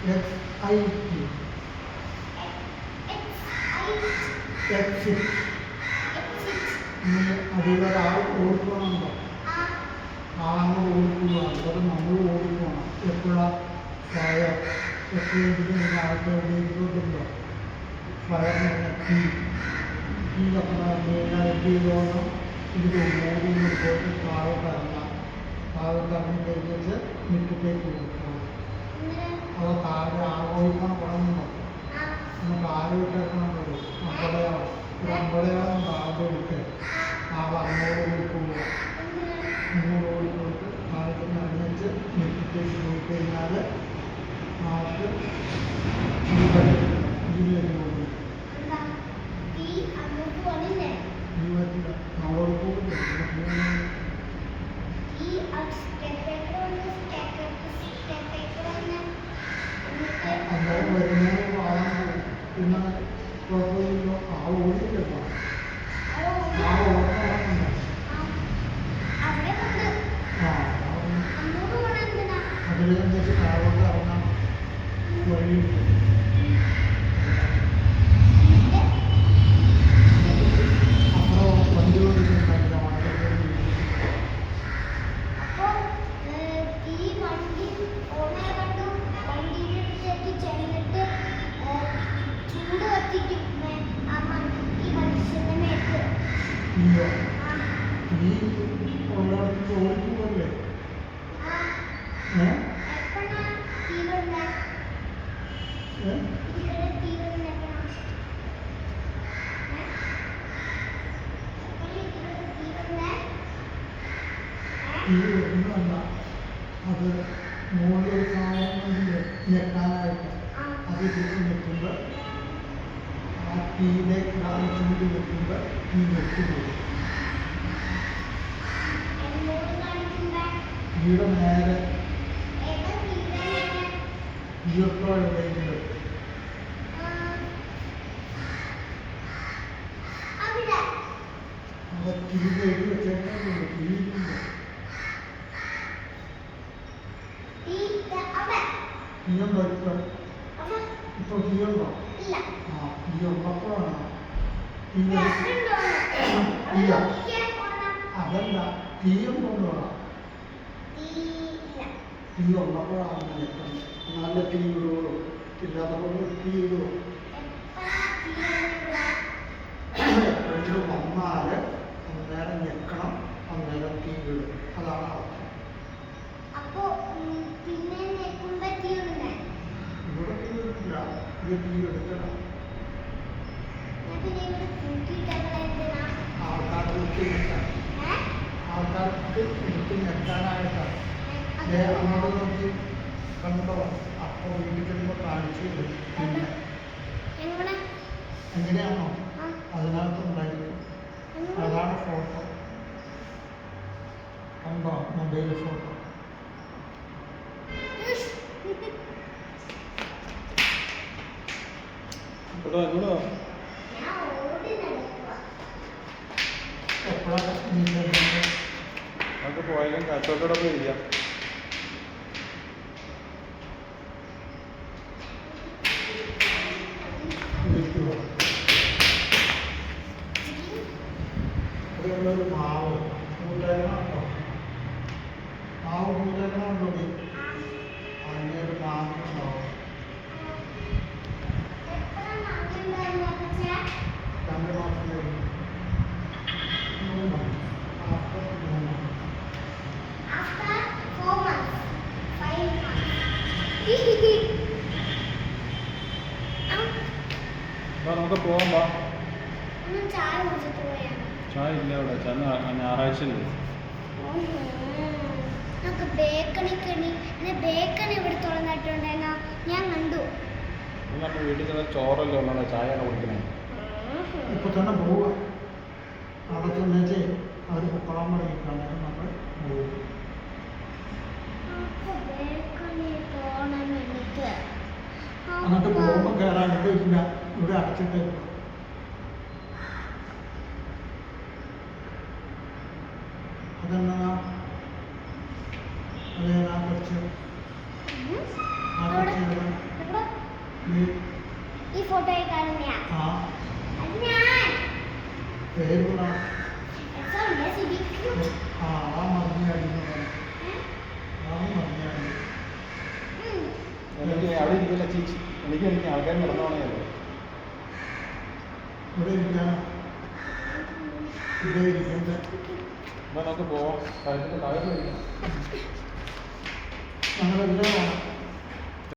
XIT. Exit. അതിലൊരാൾ ഓടിക്കണമുണ്ടോ? ആളങ്ങ് ഓടിക്കുകയാണ്. അത് നമ്മൾ ഓടിക്കണം. എപ്പോഴാണ് ഫയർ എപ്പോഴെങ്കിലും ആൾക്ക് എവിടെയെങ്കിലുണ്ടോ ഫയറിന് തീയിലൊക്കെ നടന്നു കഴിഞ്ഞാൽ എന്ത് ചെയ്തോണം? ഇത് ഓടി പോയിട്ട് താഴോട്ട് ഇറങ്ങാം. താഴോട്ട് ഇറങ്ങി കഴിഞ്ഞിട്ട് മുറ്റത്തേക്ക് കൊടുക്കണം. അത് താഴെ ആഘോഷിക്കാൻ തുടങ്ങുന്നു. നമുക്ക് ആരോഗ്യമാണല്ലോ അമ്പടയാളം. ഒരു അമ്പടയാളം താഴെ എടുത്ത് ആ അങ്ങോട്ട് ഓടിപ്പോവുക. അങ്ങോട്ട് ഓടിപ്പോയിട്ട് താഴത്തെ അണിയിച്ച് മുറ്റത്തേക്ക് പോയി കഴിഞ്ഞാൽ ആൾക്ക് ഈ വരുന്നു. അന്നേരം വരുന്നതിന് പാടാൻ പിന്നെ കുഴപ്പമില്ല. ആ ഓടിക്കല്ലോ ആ ഓട്ടമുണ്ട്. അതിലെന്തൊക്കെ താഴോട്ട് ഇറങ്ങാൻ വഴിയുണ്ട്. അപ്പുറം വണ്ടി ഓടിക്കുന്നുണ്ടായില്ല. ഈ ഉള്ളിടത്ത് ഓടിപ്പോകല്ലേ? തീ വരുന്നതല്ല, അത് മുകളിൽ സാധനം ഞെക്കാനായിട്ട് അത് തിരിച്ച് നിൽക്കുമ്പോൾ ആ തീയിലേക്ക് ചൂട് വെക്കുമ്പോൾ തീ വെട്ടുപോകും. തീയുടെ നേരെ തീയപ്പോഴെങ്കിലും അത് തീ എഴുതി വെച്ചേക്കുന്നുണ്ട്. തീയില്ല. തീയുണ്ടോ ഇപ്പം? ഇപ്പോൾ തീയുണ്ടോ? ആ തീ ഉള്ളപ്പോഴാണ് അതല്ല തീയും കൊണ്ടുപോകാം. തീ ഉള്ളപ്പോഴാണ് ഞെട്ടം. നല്ല തീ വിടുകയുള്ളൂ. ഇല്ലാത്തപ്പോൾ തീ വിടുകയോ? എപ്പോഴെങ്കിലും വന്നാൽ അന്നേരം ഞെക്കണം. അന്നേരം തീ വിടും. അതാണ് അർത്ഥം. ഇവിടെ തീ വിടില്ല. ഇത് തീ എടുക്കണം. ആൾക്കാർക്ക് ഞെട്ടാൻ ആൾക്കാർക്ക് എടുത്ത് ഞെട്ടാനായിട്ടാണ്. അങ്ങോട്ട് നോക്കി കണ്ടോ? അപ്പോൾ വീട്ടിൽ ചെല്ലുമ്പോൾ കാണിച്ചു തരും. പിന്നെ എങ്ങനെയാണോ അതിനകത്തുണ്ടായിരിക്കും. അതാണ് ഫോട്ടോ. കണ്ടോ? Mobile photo. നമുക്ക് പോയാലും കച്ചവടത്തോടെ പോയിരിക്കാം. അതുകൊണ്ടൊരു മാവ് കൂട്ടേക്കണുണ്ടോ? മാവ് കൂട്ടേക്കണുണ്ടോ? അതിൻ്റെ ഒരു മാങ്ങുണ്ടാവും. 2 മാസം കഴിഞ്ഞു. 3 മാസം. നമുക്ക് പോകാം. ചായ ഇല്ല അവിടെ. ഞായറാഴ്ച ഇല്ലേ? ബേക്കണി ഇവിടെ തുറന്നിട്ടുണ്ടെന്നാ ഞാൻ കണ്ടു. നമ്മൾ വീട്ടിൽ ചെന്ന ചോറല്ലേ ഉള്ളൂ. ചായയാണ് കുടിക്കണേ. ഇപ്പൊ തന്നെ പോവുക. അവിടെ ചെന്നേച്ച് അവർ പൊക്കളം പഠിക്കാൻ നമ്മൾ പോകും. എന്നിട്ട് പോകുമ്പോൾ കയറാനിട്ട് ഇല്ല. ഇവിടെ അടച്ചിട്ട് അതെന്നാ അതേനാ കുറച്ച് ആ അവിടെ കൊച്ചി എവിടെ? ഇവിടെ നീ ഈ ഫോട്ടോയിൽ കാണുന്നയാ ആ അത് ഞാൻ പേര് പറ. എക്സാമിന്റെ സിബിക്ക് ആ മറിഞ്ഞായിരുന്നു. ആ മറിഞ്ഞായിരുന്നു. എനിക്ക് അവിടെ ഇരിക്കില്ല ചേച്ചി. എനിക്ക് ആൾക്കാർ നടന്നോണേയല്ലോ. ഇവിടെ ഇരിക്കാനോ? ഇവിടെ ഇരിക്കണ്ട. അപ്പോൾ നമുക്ക് പോവാം. താഴത്തേക്ക് താഴെ പോയിരിക്കാം. ഞങ്ങളെല്ലാം